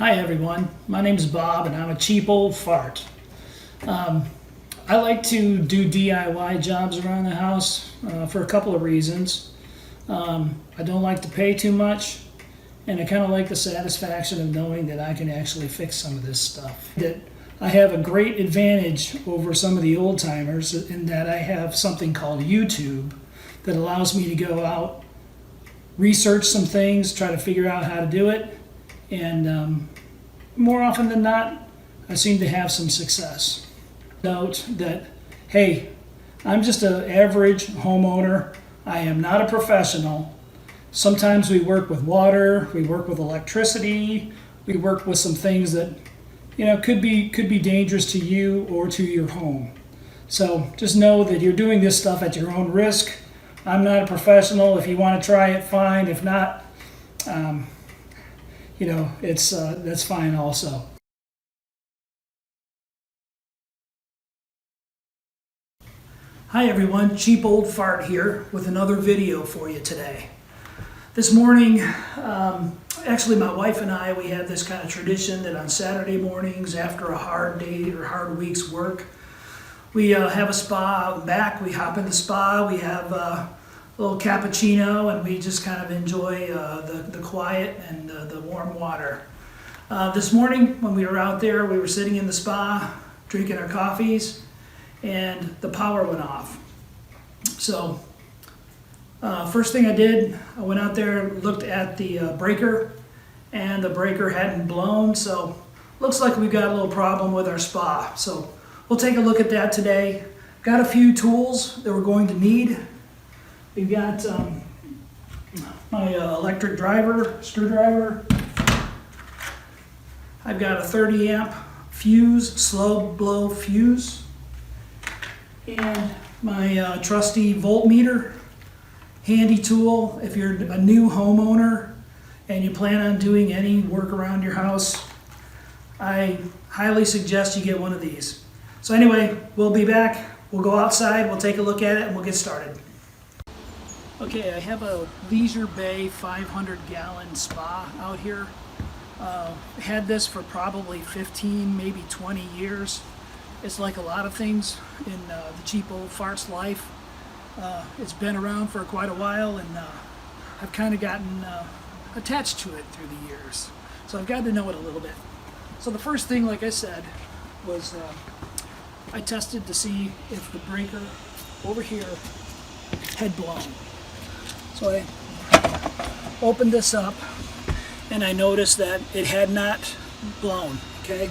Hi everyone, my name's Bob and I'm a cheap old fart. I like to do DIY jobs around the house for a couple of reasons. I don't like to pay too much, and I kind of like the satisfaction of knowing that I can actually fix some of this stuff. That I have a great advantage over some of the old timers in that I have something called YouTube that allows me to go out, research some things, try to figure out how to do it, and more often than not, I seem to have some success. Note that, hey, I'm just an average homeowner. I am not a professional. Sometimes we work with water, we work with electricity, we work with some things that could be dangerous to you or to your home. So just know that you're doing this stuff at your own risk. I'm not a professional. If you want to try it, fine. If not, that's fine also. Hi everyone, Cheap Old Fart here with another video for you today. This morning, actually my wife and I, we have this kind of tradition that on Saturday mornings after a hard day or hard week's work, we have a spa out back. We hop in the spa, we have a little cappuccino, and we just kind of enjoy the quiet and the warm water. This morning when we were out there, we were sitting in the spa drinking our coffees, and the power went off. So first thing I did, I went out there, looked at the breaker, and the breaker hadn't blown, so looks like we've got a little problem with our spa. So we'll take a look at that today. Got a few tools that we're going to need. We've got my electric screwdriver. I've got a 30 amp fuse, slow blow fuse, and my trusty voltmeter. Handy tool if you're a new homeowner and you plan on doing any work around your house. I highly suggest you get one of these. So anyway, we'll be back. We'll go outside, we'll take a look at it, and we'll get started. Okay, I have a Leisure Bay 500-gallon spa out here. Had this for probably 15, maybe 20 years. It's like a lot of things in the cheap old fart's life. It's been around for quite a while, and I've kind of gotten attached to it through the years. So I've got to know it a little bit. So the first thing, like I said, was I tested to see if the breaker over here had blown. So I opened this up, and I noticed that it had not blown, okay?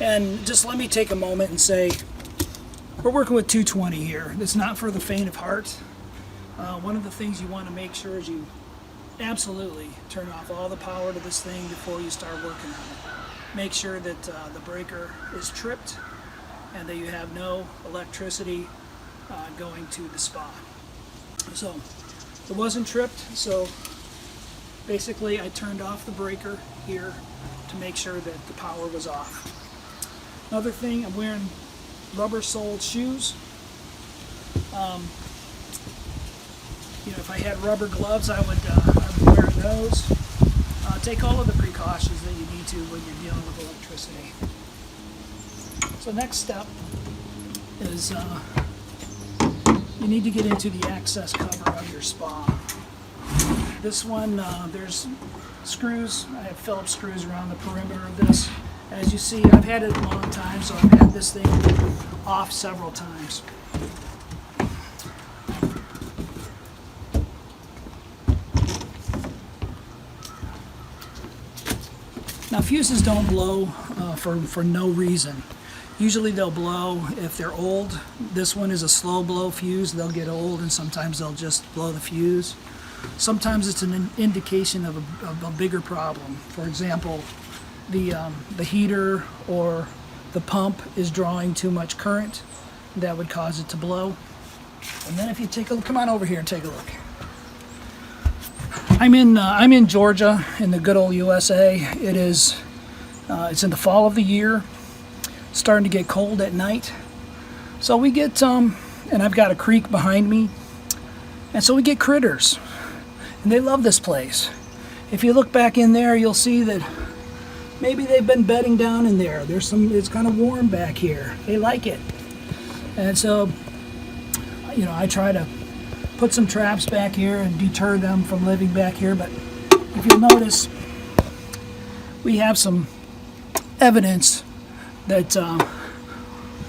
And just let me take a moment and say, we're working with 220 here. It's not for the faint of heart. One of the things you want to make sure is you absolutely turn off all the power to this thing before you start working on it. Make sure that the breaker is tripped and that you have no electricity going to the spa. So it wasn't tripped, so basically I turned off the breaker here to make sure that the power was off. Another thing, I'm wearing rubber-soled shoes. If I had rubber gloves, I'd be wearing those. Take all of the precautions that you need to when you're dealing with electricity. So next step is you need to get into the access cover of your spa. This one, there's screws. I have Phillips screws around the perimeter of this. As you see, I've had it a long time, so I've had this thing off several times. Now fuses don't blow for no reason. Usually they'll blow if they're old. This one is a slow blow fuse. They'll get old and sometimes they'll just blow the fuse. Sometimes it's an indication of a bigger problem. For example, the heater or the pump is drawing too much current. That would cause it to blow. And then if you take a look, come on over here and take a look. I'm in Georgia, in the good old USA. It's in the fall of the year. It's starting to get cold at night. So we get and I've got a creek behind me. And so we get critters. And they love this place. If you look back in there, you'll see that maybe they've been bedding down in there. It's kind of warm back here. They like it. And so, you know, I try to put some traps back here and deter them from living back here. But if you'll notice, we have some evidence that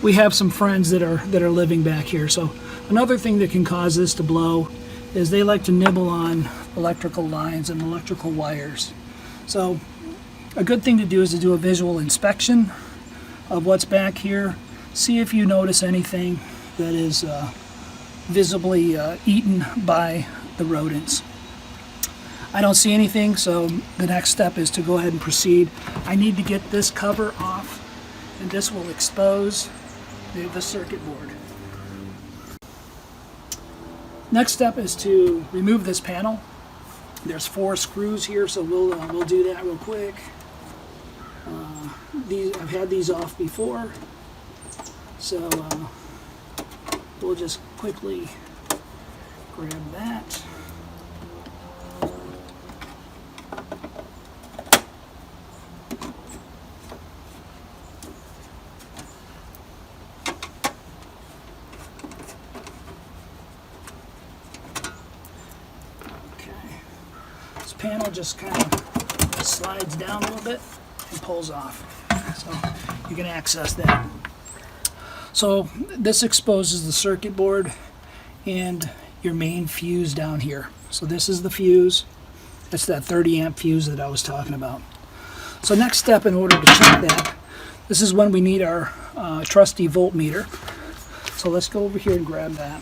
we have some friends that are living back here. So another thing that can cause this to blow is they like to nibble on electrical lines and electrical wires. So a good thing to do is to do a visual inspection of what's back here. See if you notice anything that is visibly eaten by the rodents. I don't see anything, so the next step is to go ahead and proceed. I need to get this cover off, and this will expose the circuit board. Next step is to remove this panel. There's 4 screws here, so we'll do that real quick. I've had these off before, so we'll just quickly grab that. Panel just kind of slides down a little bit and pulls off, so you can access that. So this exposes the circuit board and your main fuse down here. So this is the fuse. That's that 30 amp fuse that I was talking about. So next step, in order to check that, this is when we need our trusty voltmeter. So let's go over here and grab that.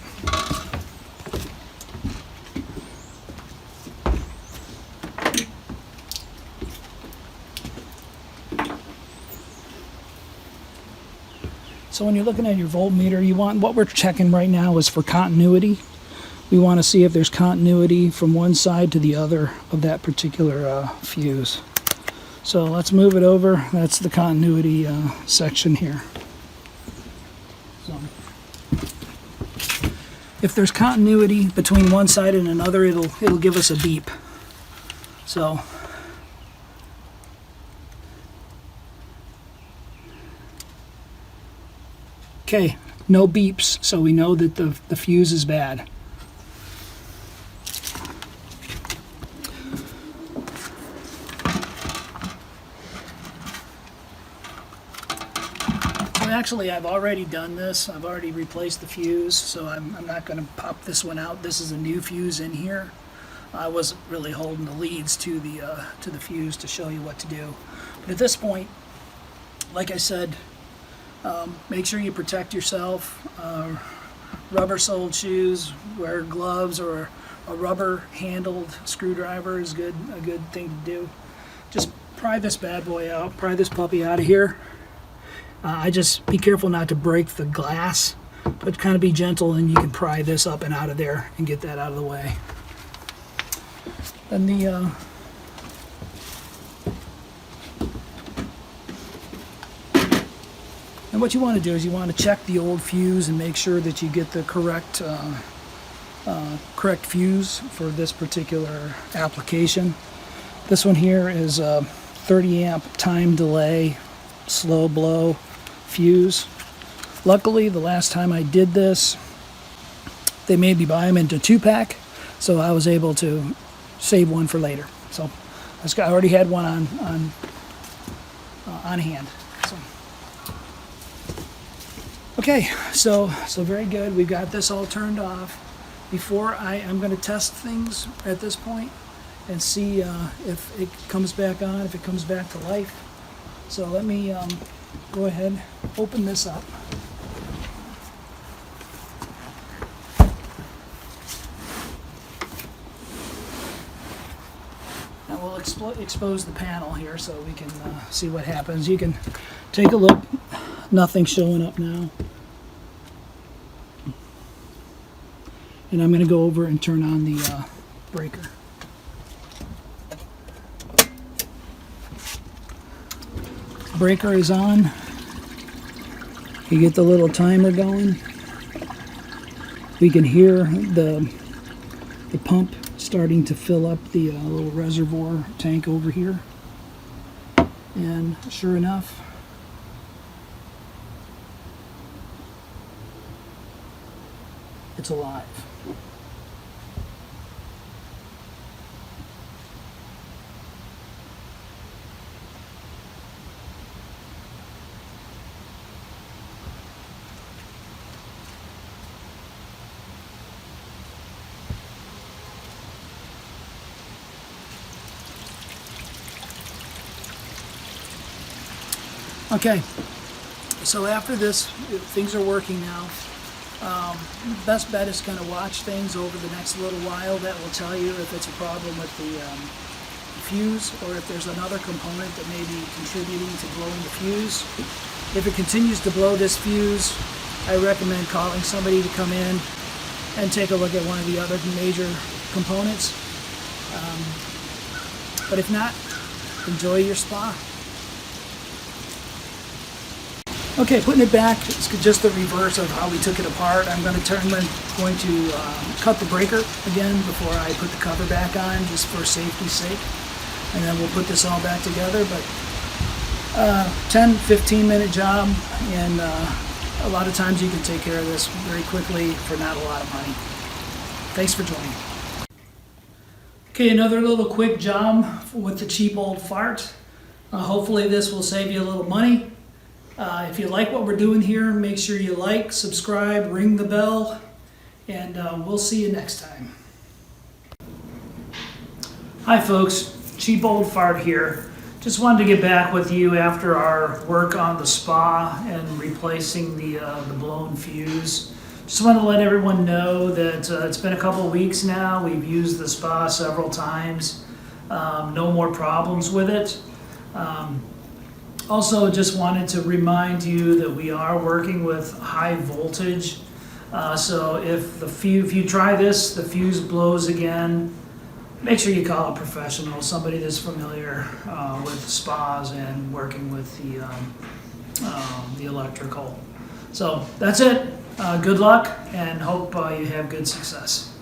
So when you're looking at your voltmeter, what we're checking right now is for continuity. We want to see if there's continuity from one side to the other of that particular fuse. So let's move it over. That's the continuity section here. So if there's continuity between one side and another, it'll give us a beep. So okay, no beeps, so we know that the fuse is bad. So actually, I've already done this. I've already replaced the fuse, so I'm not going to pop this one out. This is a new fuse in here. I wasn't really holding the leads to the fuse to show you what to do. But at this point, like I said, make sure you protect yourself. Rubber-soled shoes, wear gloves, or a rubber-handled screwdriver is a good thing to do. Just pry this bad boy out, pry this puppy out of here. I just be careful not to break the glass, but kind of be gentle, and you can pry this up and out of there and get that out of the way. Then and what you want to do is you want to check the old fuse and make sure that you get the correct fuse for this particular application. This one here is a 30 amp time delay slow blow fuse. Luckily, the last time I did this, they made me buy them into 2-pack, so I was able to save one for later. So I already had one on hand. So. Okay, so very good. We've got this all turned off. Before I'm going to test things at this point and see if it comes back on, if it comes back to life. So let me go ahead, open this up. And we'll expose the panel here so we can see what happens. You can take a look. Nothing's showing up now. And I'm going to go over and turn on the breaker. Breaker is on. You get the little timer going. We can hear the pump starting to fill up the little reservoir tank over here. And sure enough, it's alive. Okay, so after this, things are working now. Best bet is kind of watch things over the next little while. That will tell you if it's a problem with the fuse or if there's another component that may be contributing to blowing the fuse. If it continues to blow this fuse, I recommend calling somebody to come in and take a look at one of the other major components. But if not, enjoy your spa. Okay, putting it back, it's just the reverse of how we took it apart. I'm going to cut the breaker again before I put the cover back on, just for safety's sake. And then we'll put this all back together. But 10-15 minute job, and a lot of times you can take care of this very quickly for not a lot of money. Thanks for joining. Okay, another little quick job with the cheap old fart. Hopefully this will save you a little money. If you like what we're doing here, make sure you like, subscribe, ring the bell, and we'll see you next time. Hi folks, Cheap Old Fart here. Just wanted to get back with you after our work on the spa and replacing the blown fuse. Just want to let everyone know that it's been a couple weeks now. We've used the spa several times. No more problems with it. Also, just wanted to remind you that we are working with high voltage. So if you try this, the fuse blows again, make sure you call a professional, somebody that's familiar with spas and working with the electrical. So that's it. Good luck, and hope you have good success.